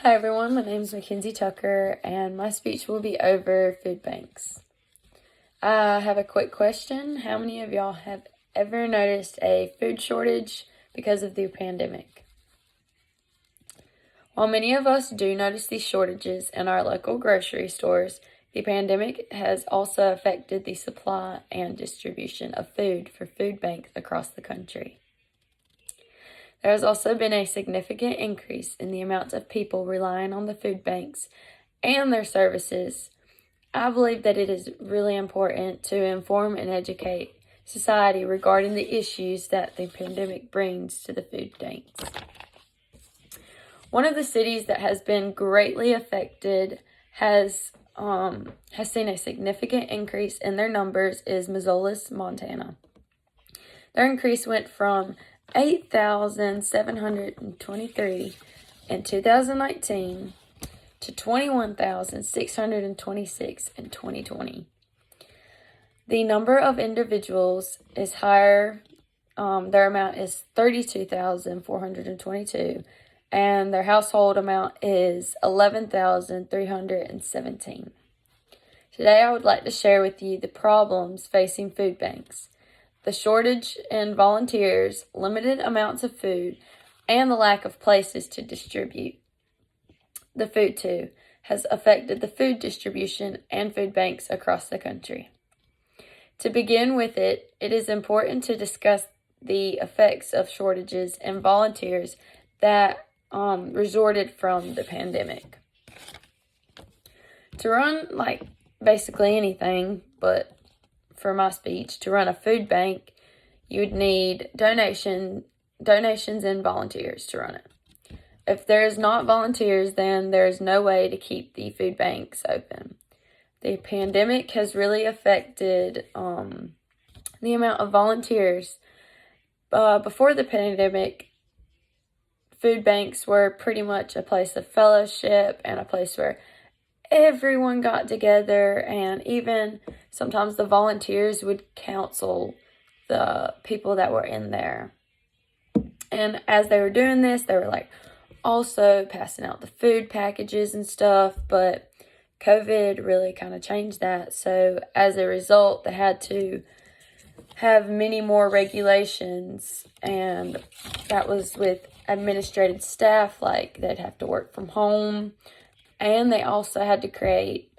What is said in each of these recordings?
Hi everyone, my name is Mackenzie Tucker and my speech will be over food banks. I have a quick question. How many of y'all have ever noticed a food shortage because of the pandemic? While many of us do notice these shortages in our local grocery stores, the pandemic has also affected the supply and distribution of food for food banks across the country. There has also been a significant increase in the amount of people relying on the food banks and their services. I believe that it is really important to inform and educate society regarding the issues that the pandemic brings to the food banks. One of the cities that has been greatly affected has seen a significant increase in their numbers is Missoula, Montana. Their increase went from 8,723 in 2019 to 21,626 in 2020. The number of individuals is higher. Their amount is 32,422, and their household amount is 11,317. Today, I would like to share with you the problems facing food banks. The shortage in volunteers, limited amounts of food, and the lack of places to distribute the food to has affected the food distribution and food banks across the country. To begin with it is important to discuss the effects of shortages and volunteers that resulted from the pandemic. To run basically anything, but for my speech, to run a food bank, you would need donations and volunteers to run it. If there's not volunteers, then there's no way to keep the food banks open. The pandemic has really affected the amount of volunteers. Before the pandemic, food banks were pretty much a place of fellowship and a place where everyone got together, and even sometimes the volunteers would counsel the people that were in there. And as they were doing this, they were also passing out the food packages and stuff, but COVID really kind of changed that. So as a result, they had to have many more regulations, and that was with administrative staff, they'd have to work from home. And they also had to create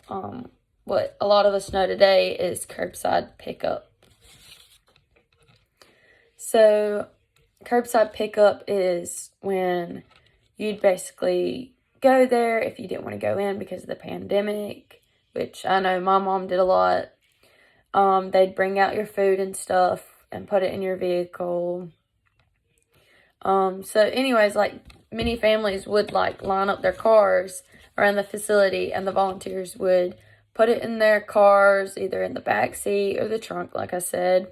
what a lot of us know today is curbside pickup. So curbside pickup is when you'd basically go there if you didn't want to go in because of the pandemic, which I know my mom did a lot. They'd bring out your food and stuff and put it in your vehicle. So anyways, many families would line up their cars around the facility, and the volunteers would put it in their cars, either in the back seat or the trunk, like I said.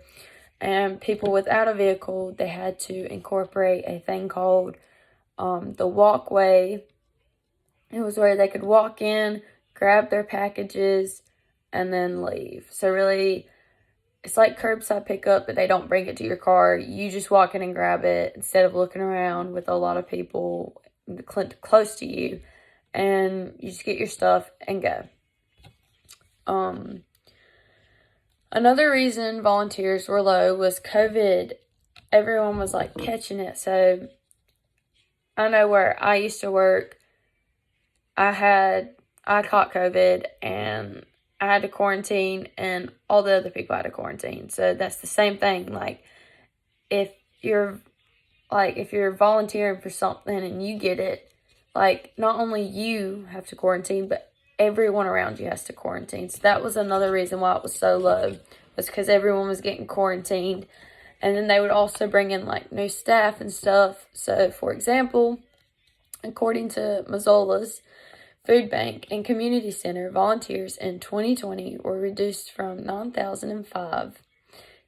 And people without a vehicle, they had to incorporate a thing called the walkway. It was where they could walk in, grab their packages, and then leave. So really, it's like curbside pickup, but they don't bring it to your car. You just walk in and grab it instead of looking around with a lot of people close to you. And you just get your stuff and go. Another reason volunteers were low was COVID. Everyone was catching it. So I know where I used to work, I caught COVID and I had to quarantine, and all the other people had to quarantine. So that's the same thing. If you're volunteering for something and you get it, not only you have to quarantine, but everyone around you has to quarantine. So that was another reason why it was so low, was because everyone was getting quarantined. And then they would also bring in new staff and stuff. So for example, according to Missoula's Food Bank and Community Center, volunteers in 2020 were reduced from 9,005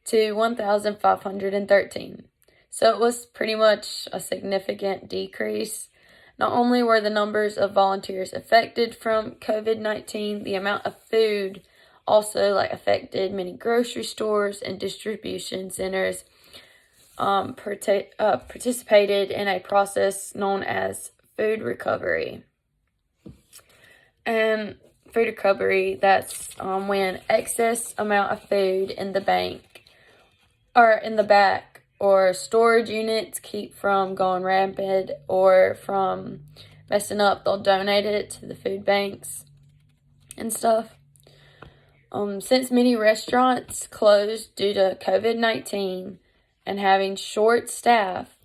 to 1,513. So it was pretty much a significant decrease. Not only were the numbers of volunteers affected from COVID-19, the amount of food also affected many grocery stores and distribution centers participated in a process known as food recovery. And food recovery, that's when excess amount of food in the bank or in the back or storage units keep from going rampant or from messing up, they'll donate it to the food banks and stuff. Since many restaurants closed due to COVID-19 and having short staff,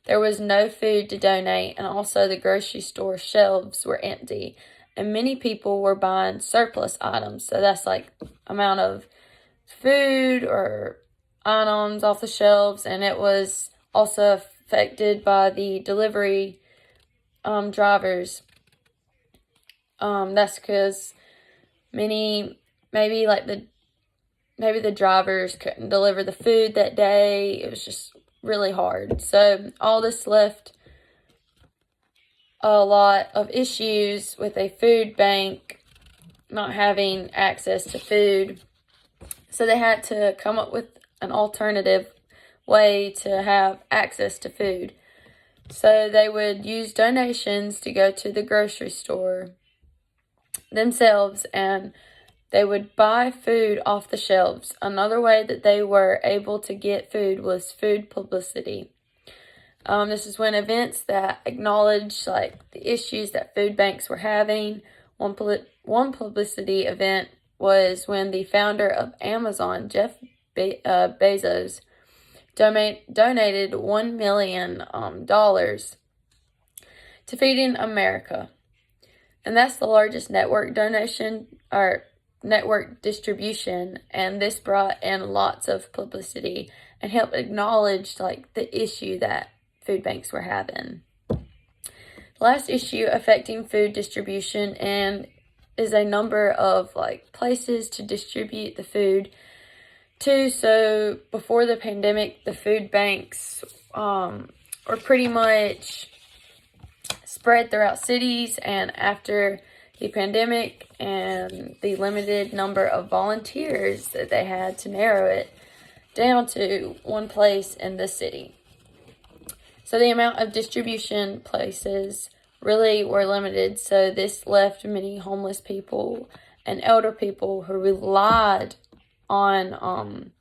there was no food to donate, and also the grocery store shelves were empty, and many people were buying surplus items. So that's like amount of food or items off the shelves, and it was also affected by the delivery drivers. That's because maybe the drivers couldn't deliver the food that day. It was just really hard. So all this left a lot of issues with a food bank not having access to food. So they had to come up with an alternative way to have access to food. So they would use donations to go to the grocery store themselves, and they would buy food off the shelves. Another way that they were able to get food was food publicity. This is when events that acknowledged like the issues that food banks were having. One publicity event was when the founder of Amazon, Jeff Bezos, donated $1 million to Feeding America. And that's the largest network donation or network distribution, and this brought in lots of publicity and helped acknowledge like the issue that food banks were having. The last issue affecting food distribution and is a number of like places to distribute the food to. So before the pandemic, the food banks were pretty much spread throughout cities, and after the pandemic and the limited number of volunteers that they had to narrow it down to one place in the city. So the amount of distribution places really were limited, so this left many homeless people and elder people who relied on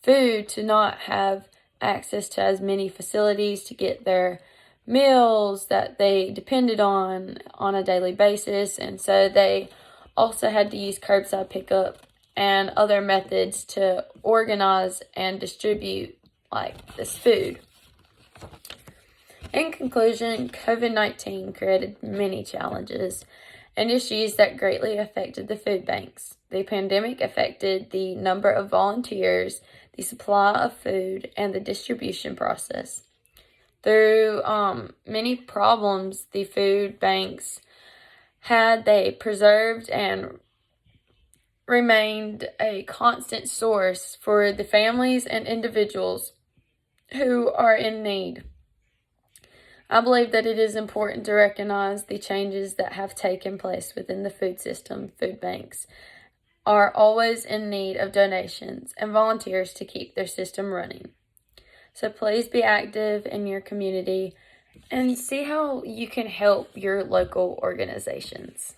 food to not have access to as many facilities to get their meals that they depended on a daily basis. And so they also had to use curbside pickup and other methods to organize and distribute like this food. In conclusion, COVID-19 created many challenges and issues that greatly affected the food banks. The pandemic affected the number of volunteers, the supply of food, and the distribution process. Through many problems the food banks had, they preserved and remained a constant source for the families and individuals who are in need. I believe that it is important to recognize the changes that have taken place within the food system. Food banks are always in need of donations and volunteers to keep their system running. So please be active in your community and see how you can help your local organizations.